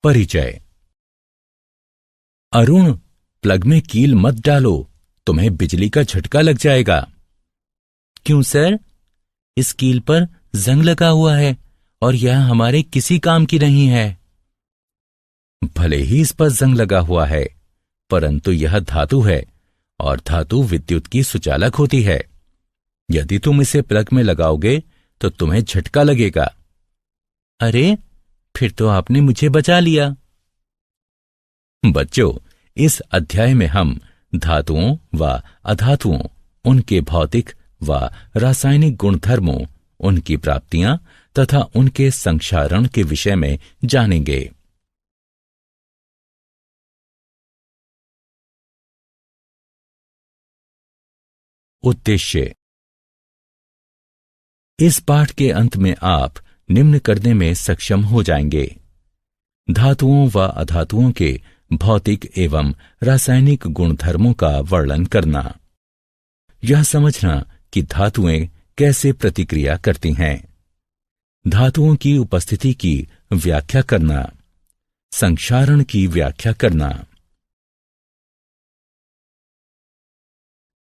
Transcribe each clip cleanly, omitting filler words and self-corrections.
परिचय। अरुण, प्लग में कील मत डालो, तुम्हें बिजली का झटका लग जाएगा। क्यों सर? इस कील पर जंग लगा हुआ है और यह हमारे किसी काम की नहीं है। भले ही इस पर जंग लगा हुआ है, परंतु यह धातु है और धातु विद्युत की सुचालक होती है। यदि तुम इसे प्लग में लगाओगे तो तुम्हें झटका लगेगा। अरे, फिर तो आपने मुझे बचा लिया। बच्चों, इस अध्याय में हम धातुओं व अधातुओं, उनके भौतिक व रासायनिक गुणधर्मों, उनकी प्राप्तियां तथा उनके संक्षारण के विषय में जानेंगे। उद्देश्य। इस पाठ के अंत में आप निम्न करने में सक्षम हो जाएंगे: धातुओं व अधातुओं के भौतिक एवं रासायनिक गुणधर्मों का वर्णन करना, यह समझना कि धातुएं कैसे प्रतिक्रिया करती हैं, धातुओं की उपस्थिति की व्याख्या करना, संक्षारण की व्याख्या करना।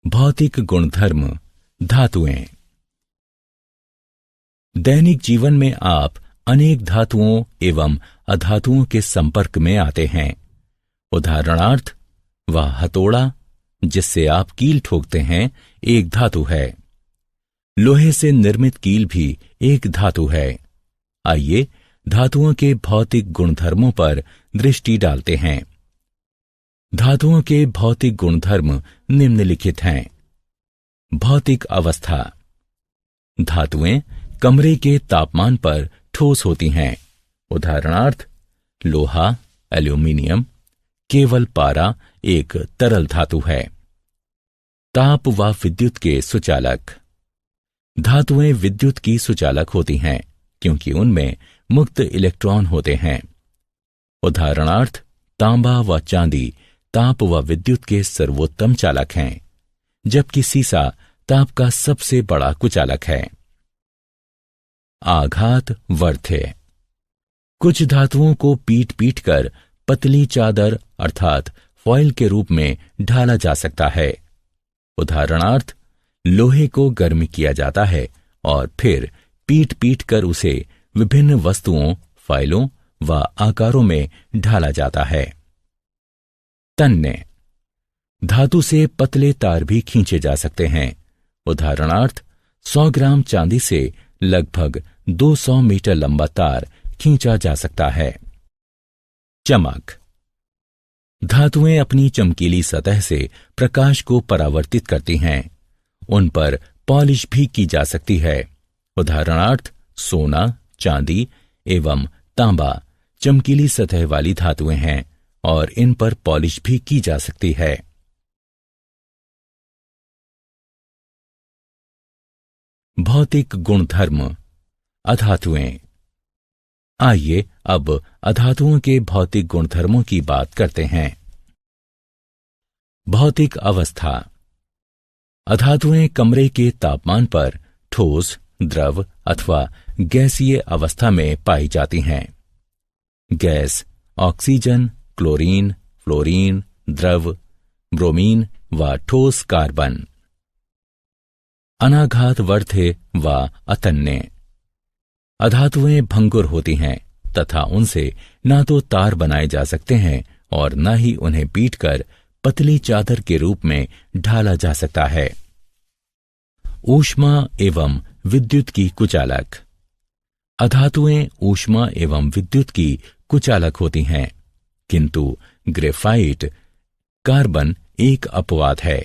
भौतिक गुणधर्म धातुएं। दैनिक जीवन में आप अनेक धातुओं एवं अधातुओं के संपर्क में आते हैं। उदाहरणार्थ, वह हथौड़ा जिससे आप कील ठोकते हैं एक धातु है। लोहे से निर्मित कील भी एक धातु है। आइए धातुओं के भौतिक गुणधर्मों पर दृष्टि डालते हैं। धातुओं के भौतिक गुणधर्म निम्नलिखित हैं। भौतिक अवस्था। धातुएं कमरे के तापमान पर ठोस होती हैं। उदाहरणार्थ, लोहा, एल्यूमीनियम। केवल पारा एक तरल धातु है। ताप व विद्युत के सुचालक। धातुएं विद्युत की सुचालक होती हैं क्योंकि उनमें मुक्त इलेक्ट्रॉन होते हैं। उदाहरणार्थ, तांबा व चांदी ताप व विद्युत के सर्वोत्तम चालक हैं, जबकि सीसा ताप का सबसे बड़ा कुचालक है। आघात वर्ध्य। कुछ धातुओं को पीट पीट कर पतली चादर अर्थात फॉइल के रूप में ढाला जा सकता है। उदाहरणार्थ, लोहे को गर्म किया जाता है और फिर पीट पीट कर उसे विभिन्न वस्तुओं, फाइलों व आकारों में ढाला जाता है। तन्य। धातु से पतले तार भी खींचे जा सकते हैं। उदाहरणार्थ, 100 ग्राम चांदी से लगभग 200 मीटर लंबा तार खींचा जा सकता है। चमक। धातुएं अपनी चमकीली सतह से प्रकाश को परावर्तित करती हैं। उन पर पॉलिश भी की जा सकती है। उदाहरणार्थ, सोना, चांदी एवं तांबा चमकीली सतह वाली धातुएं हैं और इन पर पॉलिश भी की जा सकती है। भौतिक गुणधर्म अधातुएं। आइए अब अधातुओं के भौतिक गुणधर्मों की बात करते हैं। भौतिक अवस्था। अधातुएं कमरे के तापमान पर ठोस, द्रव अथवा गैसीय अवस्था में पाई जाती हैं। गैस ऑक्सीजन, क्लोरीन, फ्लोरीन, द्रव ब्रोमीन व ठोस कार्बन। अनाघात वर्ध्य व अतन्य। अधातुएं भंगुर होती हैं तथा उनसे ना तो तार बनाए जा सकते हैं और न ही उन्हें पीटकर पतली चादर के रूप में ढाला जा सकता है। ऊष्मा एवं विद्युत की कुचालक। अधातुएं ऊष्मा एवं विद्युत की कुचालक होती हैं, किंतु ग्रेफाइट कार्बन एक अपवाद है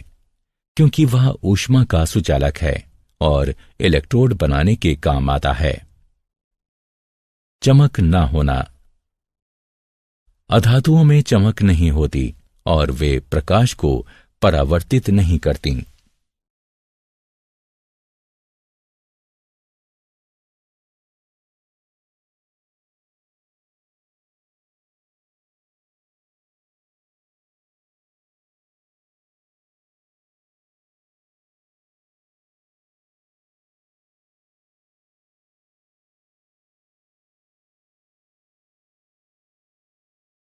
क्योंकि वह ऊष्मा का सुचालक है और इलेक्ट्रोड बनाने के काम आता है। चमक न होना। अधातुओं में चमक नहीं होती और वे प्रकाश को परावर्तित नहीं करती।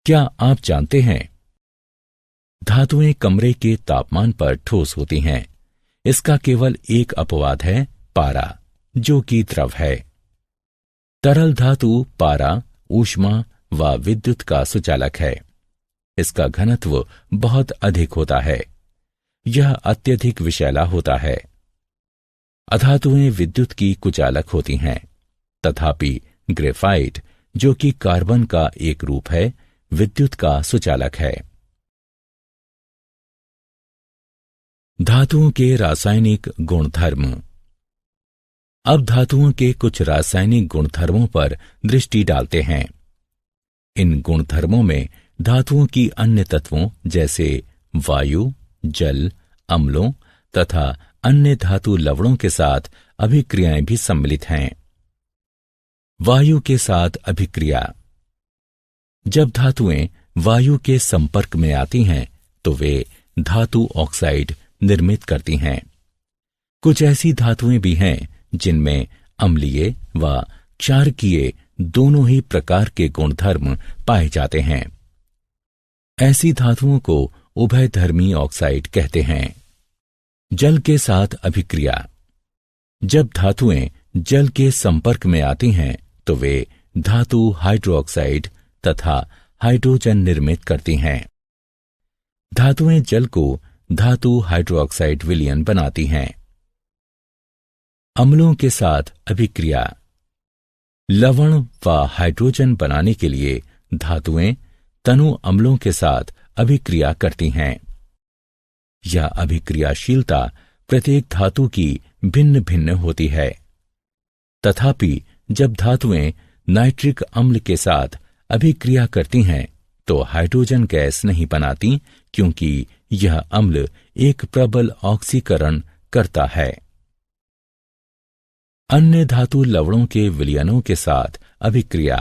क्या आप जानते हैं, धातुएं कमरे के तापमान पर ठोस होती हैं। इसका केवल एक अपवाद है, पारा, जो कि द्रव है। तरल धातु पारा ऊष्मा व विद्युत का सुचालक है। इसका घनत्व बहुत अधिक होता है। यह अत्यधिक विषैला होता है। अधातुएं विद्युत की कुचालक होती हैं, तथापि ग्रेफाइट, जो कि कार्बन का एक रूप है, विद्युत का सुचालक है। धातुओं के रासायनिक गुणधर्म। अब धातुओं के कुछ रासायनिक गुणधर्मों पर दृष्टि डालते हैं। इन गुणधर्मों में धातुओं की अन्य तत्वों जैसे वायु, जल, अम्लों तथा अन्य धातु लवणों के साथ अभिक्रियाएं भी सम्मिलित हैं। वायु के साथ अभिक्रिया। जब धातुएं वायु के संपर्क में आती हैं तो वे धातु ऑक्साइड निर्मित करती हैं। कुछ ऐसी धातुएं भी हैं जिनमें अम्लीय व क्षारकीय दोनों ही प्रकार के गुणधर्म पाए जाते हैं। ऐसी धातुओं को उभयधर्मी ऑक्साइड कहते हैं। जल के साथ अभिक्रिया। जब धातुएं जल के संपर्क में आती हैं तो वे धातु हाइड्रोक्साइड तथा हाइड्रोजन निर्मित करती हैं। धातुएं जल को धातु हाइड्रोक्साइड विलयन बनाती हैं। अम्लों के साथ अभिक्रिया। लवण व हाइड्रोजन बनाने के लिए धातुएं तनु अम्लों के साथ अभिक्रिया करती हैं। यह अभिक्रियाशीलता प्रत्येक धातु की भिन्न भिन्न होती है। तथापि जब धातुएं नाइट्रिक अम्ल के साथ अभिक्रिया करती हैं तो हाइड्रोजन गैस नहीं बनाती, क्योंकि यह अम्ल एक प्रबल ऑक्सीकरण करता है। अन्य धातु लवणों के विलयनों के साथ अभिक्रिया।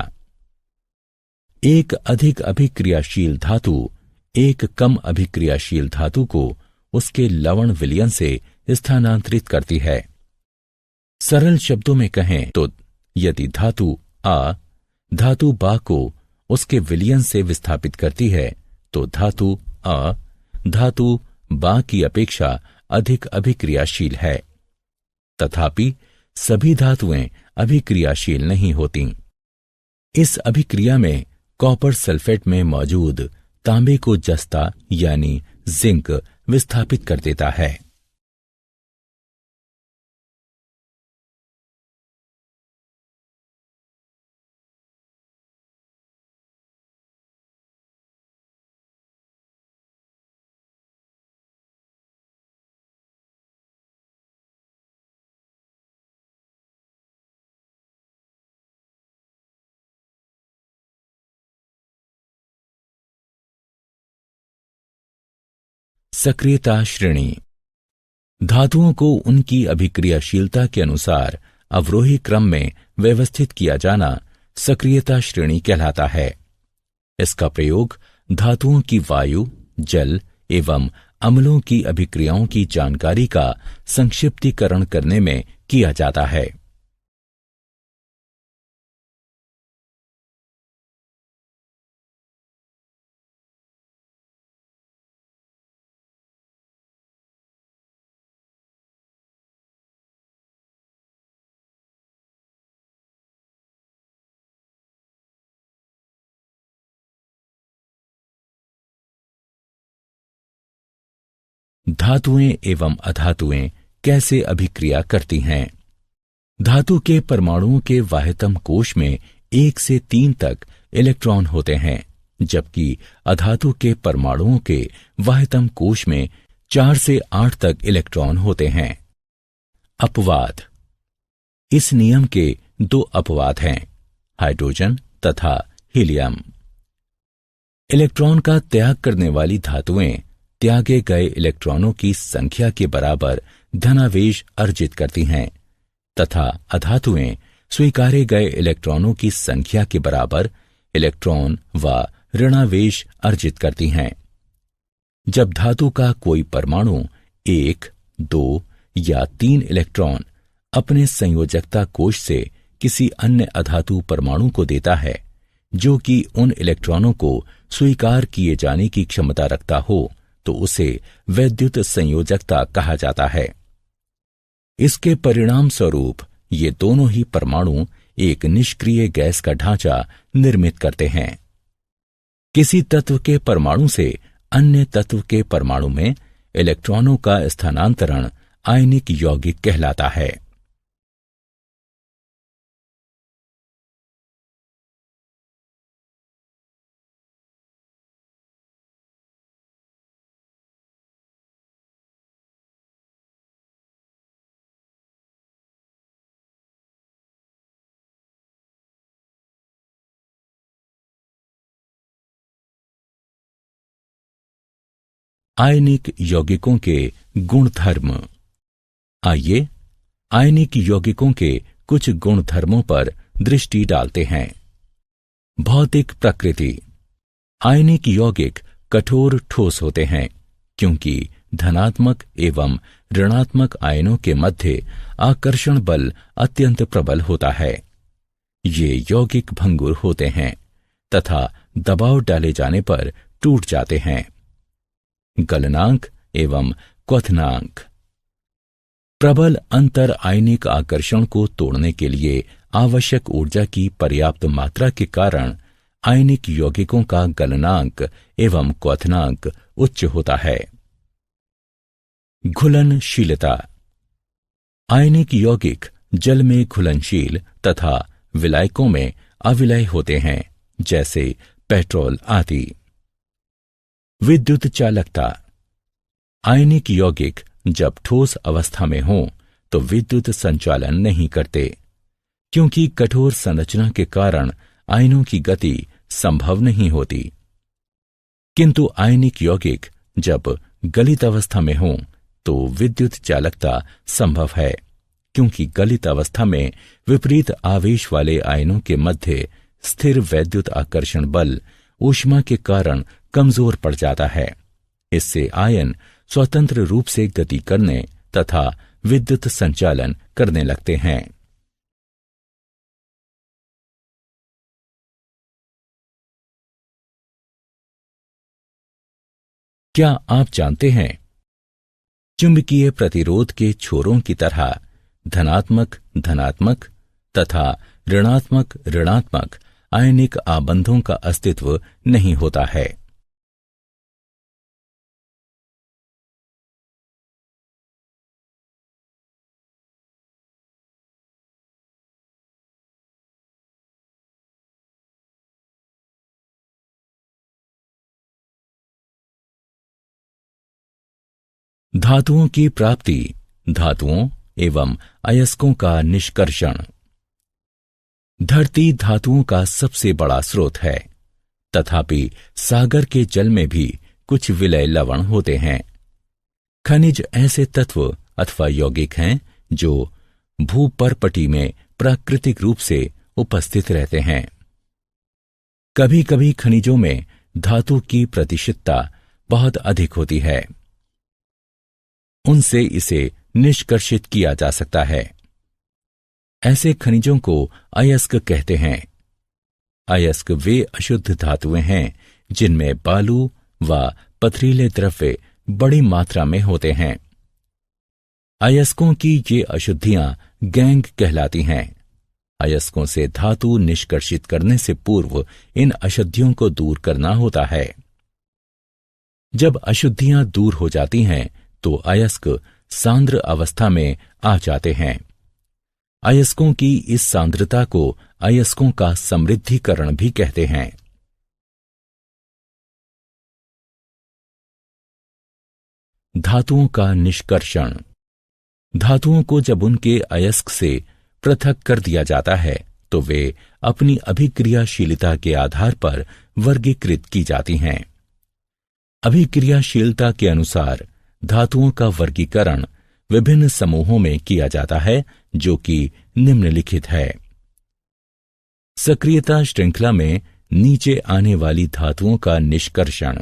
एक अधिक अभिक्रियाशील धातु एक कम अभिक्रियाशील धातु को उसके लवण विलयन से स्थानांतरित करती है। सरल शब्दों में कहें तो यदि धातु आ धातु बा को उसके विलयन से विस्थापित करती है तो धातु आ धातु बा की अपेक्षा अधिक अभिक्रियाशील है। तथापि सभी धातुएं अभिक्रियाशील नहीं होती। इस अभिक्रिया में कॉपर सल्फेट में मौजूद तांबे को जस्ता यानी जिंक विस्थापित कर देता है। सक्रियता श्रेणी। धातुओं को उनकी अभिक्रियाशीलता के अनुसार अवरोही क्रम में व्यवस्थित किया जाना सक्रियता श्रेणी कहलाता है। इसका प्रयोग धातुओं की वायु, जल एवं अम्लों की अभिक्रियाओं की जानकारी का संक्षिप्तीकरण करने में किया जाता है। धातुएं एवं अधातुएं कैसे अभिक्रिया करती हैं? धातु के परमाणुओं के वाह्यतम कोश में 1 से 3 तक इलेक्ट्रॉन होते हैं, जबकि अधातु के परमाणुओं के वाह्यतम कोश में 4 से 8 तक इलेक्ट्रॉन होते हैं। अपवाद। इस नियम के 2 अपवाद हैं, हाइड्रोजन तथा हीलियम। इलेक्ट्रॉन का त्याग करने वाली धातुएं त्यागे गए इलेक्ट्रॉनों की संख्या के बराबर धनावेश अर्जित करती हैं तथा अधातुएं स्वीकारे गए इलेक्ट्रॉनों की संख्या के बराबर इलेक्ट्रॉन व ऋणावेश अर्जित करती हैं। जब धातु का कोई परमाणु 1, 2 या 3 इलेक्ट्रॉन अपने संयोजकता कोश से किसी अन्य अधातु परमाणु को देता है, जो कि उन इलेक्ट्रॉनों को स्वीकार किए जाने की क्षमता रखता हो तो उसे वैद्युत संयोजकता कहा जाता है। इसके परिणाम स्वरूप ये दोनों ही परमाणु एक निष्क्रिय गैस का ढांचा निर्मित करते हैं। किसी तत्व के परमाणु से अन्य तत्व के परमाणु में इलेक्ट्रॉनों का स्थानांतरण आयनिक यौगिक कहलाता है। आयनिक यौगिकों के गुणधर्म। आइए आयनिक यौगिकों के कुछ गुणधर्मों पर दृष्टि डालते हैं। भौतिक प्रकृति। आयनिक यौगिक कठोर ठोस होते हैं क्योंकि धनात्मक एवं ऋणात्मक आयनों के मध्य आकर्षण बल अत्यंत प्रबल होता है। ये यौगिक भंगुर होते हैं तथा दबाव डाले जाने पर टूट जाते हैं। गलनांक एवं क्वथनांक। प्रबल अंतर आयनिक आकर्षण को तोड़ने के लिए आवश्यक ऊर्जा की पर्याप्त मात्रा के कारण आयनिक यौगिकों का गलनांक एवं क्वथनांक उच्च होता है। घुलनशीलता। आयनिक यौगिक जल में घुलनशील तथा विलायकों में अविलय होते हैं, जैसे पेट्रोल आदि। विद्युत चालकता। आयनिक यौगिक जब ठोस अवस्था में हों तो विद्युत संचालन नहीं करते, क्योंकि कठोर संरचना के कारण आयनों की गति संभव नहीं होती। किंतु आयनिक यौगिक जब गलित अवस्था में हों तो विद्युत चालकता संभव है, क्योंकि गलित अवस्था में विपरीत आवेश वाले आयनों के मध्य स्थिर वैद्युत आकर्षण बल ऊष्मा के कारण कमजोर पड़ जाता है। इससे आयन स्वतंत्र रूप से गति करने तथा विद्युत संचालन करने लगते हैं। क्या आप जानते हैं, चुंबकीय प्रतिरोध के छोरों की तरह धनात्मक धनात्मक तथा ऋणात्मक ऋणात्मक आयनिक आबंधों का अस्तित्व नहीं होता है। धातुओं की प्राप्ति, धातुओं एवं अयस्कों का निष्कर्षण। धरती धातुओं का सबसे बड़ा स्रोत है, तथापि सागर के जल में भी कुछ विलय लवण होते हैं। खनिज ऐसे तत्व अथवा यौगिक हैं जो भूपर्पटी में प्राकृतिक रूप से उपस्थित रहते हैं। कभी कभी खनिजों में धातु की प्रतिशतता बहुत अधिक होती है, उनसे इसे निष्कर्षित किया जा सकता है। ऐसे खनिजों को अयस्क कहते हैं। अयस्क वे अशुद्ध धातुएं हैं जिनमें बालू व पथरीले द्रव्य बड़ी मात्रा में होते हैं। अयस्कों की ये अशुद्धियां गैंग कहलाती हैं। अयस्कों से धातु निष्कर्षित करने से पूर्व इन अशुद्धियों को दूर करना होता है। जब अशुद्धियां दूर हो जाती हैं तो अयस्क सांद्र अवस्था में आ जाते हैं। अयस्कों की इस सांद्रता को अयस्कों का समृद्धिकरण भी कहते हैं। धातुओं का निष्कर्षण। धातुओं को जब उनके अयस्क से पृथक कर दिया जाता है तो वे अपनी अभिक्रियाशीलता के आधार पर वर्गीकृत की जाती हैं। अभिक्रियाशीलता के अनुसार धातुओं का वर्गीकरण विभिन्न समूहों में किया जाता है, जो कि निम्नलिखित है। सक्रियता श्रृंखला में नीचे आने वाली धातुओं का निष्कर्षण।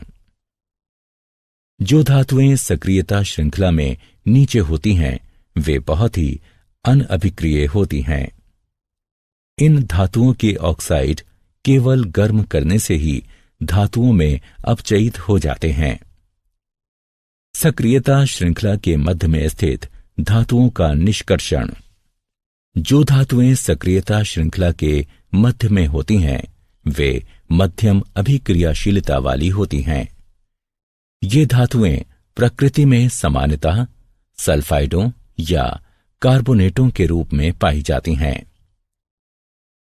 जो धातुएं सक्रियता श्रृंखला में नीचे होती हैं वे बहुत ही अनअभिक्रिय होती हैं। इन धातुओं के ऑक्साइड केवल गर्म करने से ही धातुओं में अपचयित हो जाते हैं। सक्रियता श्रृंखला के मध्य में स्थित धातुओं का निष्कर्षण। जो धातुएं सक्रियता श्रृंखला के मध्य में होती हैं वे मध्यम अभिक्रियाशीलता वाली होती हैं। ये धातुएं प्रकृति में सामान्यतः सल्फाइडों या कार्बोनेटों के रूप में पाई जाती हैं।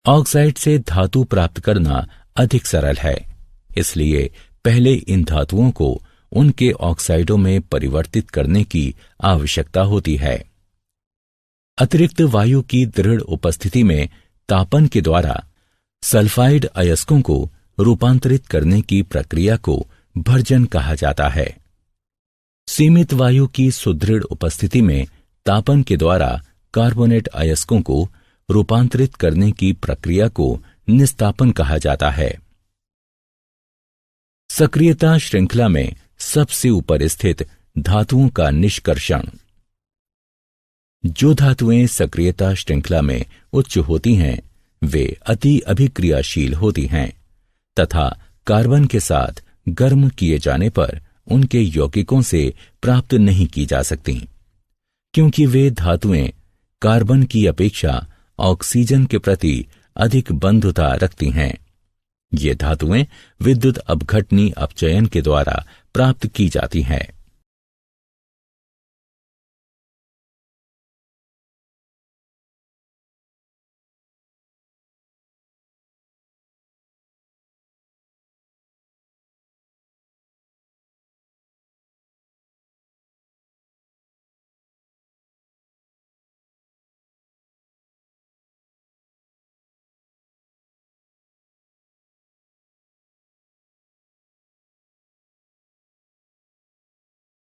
ऑक्साइड से धातु प्राप्त करना अधिक सरल है, इसलिए पहले इन धातुओं को उनके ऑक्साइडों में परिवर्तित करने की आवश्यकता होती है। अतिरिक्त वायु की दृढ़ उपस्थिति में तापन के द्वारा सल्फाइड अयस्कों को रूपांतरित करने की प्रक्रिया को भर्जन कहा जाता है। सीमित वायु की सुदृढ़ उपस्थिति में तापन के द्वारा कार्बोनेट अयस्कों को रूपांतरित करने की प्रक्रिया को निस्तापन कहा जाता है। सक्रियता श्रृंखला में सबसे ऊपर स्थित धातुओं का निष्कर्षण। जो धातुएं सक्रियता श्रृंखला में उच्च होती हैं वे अति अभिक्रियाशील होती हैं तथा कार्बन के साथ गर्म किए जाने पर उनके यौगिकों से प्राप्त नहीं की जा सकती, क्योंकि वे धातुएं कार्बन की अपेक्षा ऑक्सीजन के प्रति अधिक बंधुता रखती हैं। ये धातुएं विद्युत अपघटनी अपचयन के द्वारा प्राप्त की जाती हैं।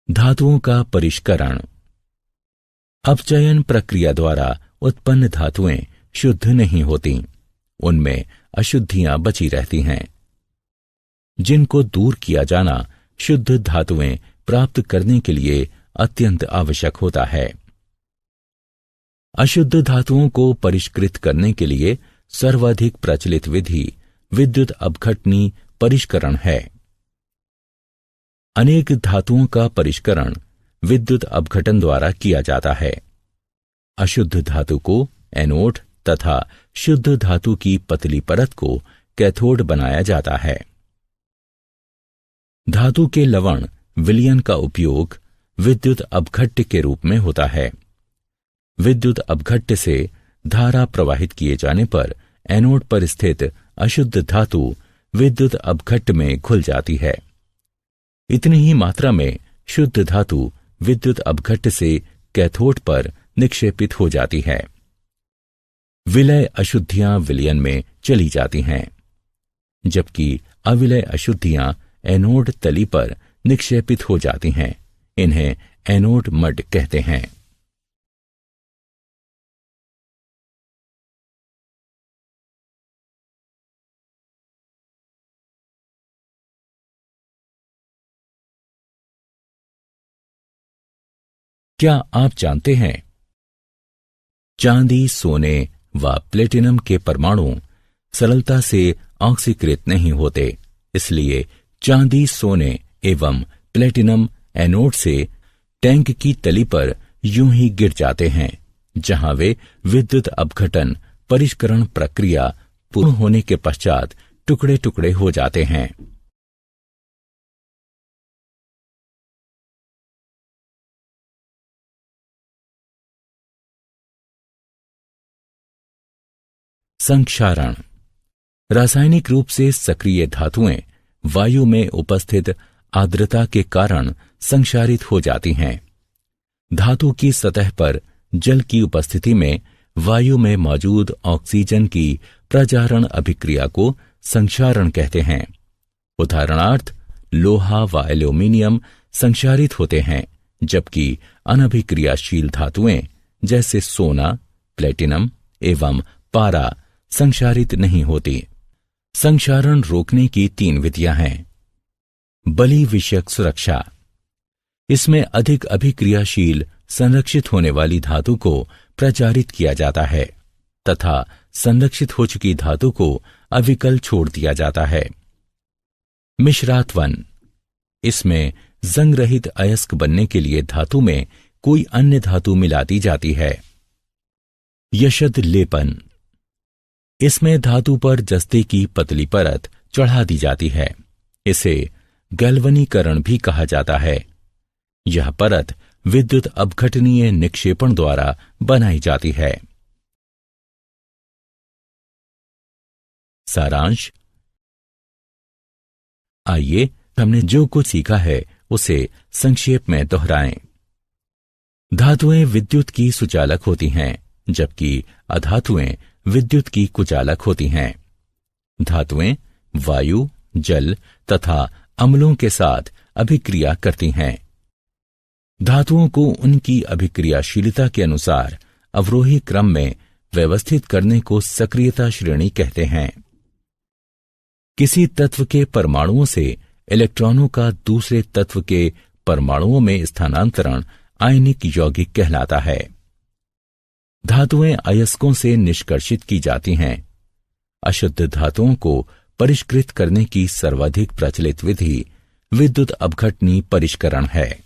धातुओं का परिष्करण। अपचयन प्रक्रिया द्वारा उत्पन्न धातुएं शुद्ध नहीं होती, उनमें अशुद्धियां बची रहती हैं, जिनको दूर किया जाना शुद्ध धातुएं प्राप्त करने के लिए अत्यंत आवश्यक होता है। अशुद्ध धातुओं को परिष्कृत करने के लिए सर्वाधिक प्रचलित विधि विद्युत अपघटनी परिष्करण है। अनेक धातुओं का परिष्करण विद्युत अपघटन द्वारा किया जाता है। अशुद्ध धातु को एनोड तथा शुद्ध धातु की पतली परत को कैथोड बनाया जाता है। धातु के लवण विलयन का उपयोग विद्युत अपघट्य के रूप में होता है। विद्युत अपघट्य से धारा प्रवाहित किए जाने पर एनोड पर स्थित अशुद्ध धातु विद्युत अपघट्य में घुल जाती है। इतनी ही मात्रा में शुद्ध धातु विद्युत अपघट्य से कैथोड पर निक्षेपित हो जाती है। विलय अशुद्धियां विलयन में चली जाती हैं, जबकि अविलय अशुद्धियां एनोड तली पर निक्षेपित हो जाती हैं। इन्हें एनोड मड कहते हैं। क्या आप जानते हैं चांदी, सोने व प्लेटिनम के परमाणु सरलता से ऑक्सीकृत नहीं होते, इसलिए चांदी, सोने एवं प्लेटिनम एनोड से टैंक की तली पर यूं ही गिर जाते हैं, जहां वे विद्युत अपघटन परिष्करण प्रक्रिया पूर्ण होने के पश्चात टुकड़े टुकड़े हो जाते हैं। संक्षारण। रासायनिक रूप से सक्रिय धातुएं वायु में उपस्थित आर्द्रता के कारण संक्षारित हो जाती हैं। धातु की सतह पर जल की उपस्थिति में वायु में मौजूद ऑक्सीजन की प्रजारण अभिक्रिया को संक्षारण कहते हैं। उदाहरणार्थ लोहा व एल्यूमीनियम संक्षारित होते हैं, जबकि अनभिक्रियाशील धातुएं जैसे सोना, प्लेटिनम एवं पारा संक्षारित नहीं होती। संक्षारण रोकने की 3 विधियां हैं। बलि विषयक सुरक्षा। इसमें अधिक अभिक्रियाशील संरक्षित होने वाली धातु को प्रचारित किया जाता है तथा संरक्षित हो चुकी धातु को अविकल छोड़ दिया जाता है। मिश्रात वन, इसमें जंग रहित अयस्क बनने के लिए धातु में कोई अन्य धातु मिला दी जाती है। यशद लेपन, इसमें धातु पर जस्ते की पतली परत चढ़ा दी जाती है। इसे गैल्वनीकरण भी कहा जाता है। यह परत विद्युत अपघटनीय निक्षेपण द्वारा बनाई जाती है। सारांश, आइए हमने जो कुछ सीखा है उसे संक्षेप में दोहराएं। धातुएं विद्युत की सुचालक होती हैं, जबकि अधातुएं विद्युत की कुचालक होती हैं। धातुएं वायु, जल तथा अम्लों के साथ अभिक्रिया करती हैं। धातुओं को उनकी अभिक्रियाशीलता के अनुसार अवरोही क्रम में व्यवस्थित करने को सक्रियता श्रेणी कहते हैं। किसी तत्व के परमाणुओं से इलेक्ट्रॉनों का दूसरे तत्व के परमाणुओं में स्थानांतरण आयनिक यौगिक कहलाता है। धातुएं अयस्कों से निष्कर्षित की जाती हैं। अशुद्ध धातुओं को परिष्कृत करने की सर्वाधिक प्रचलित विधि विद्युत अपघटनी परिष्करण है।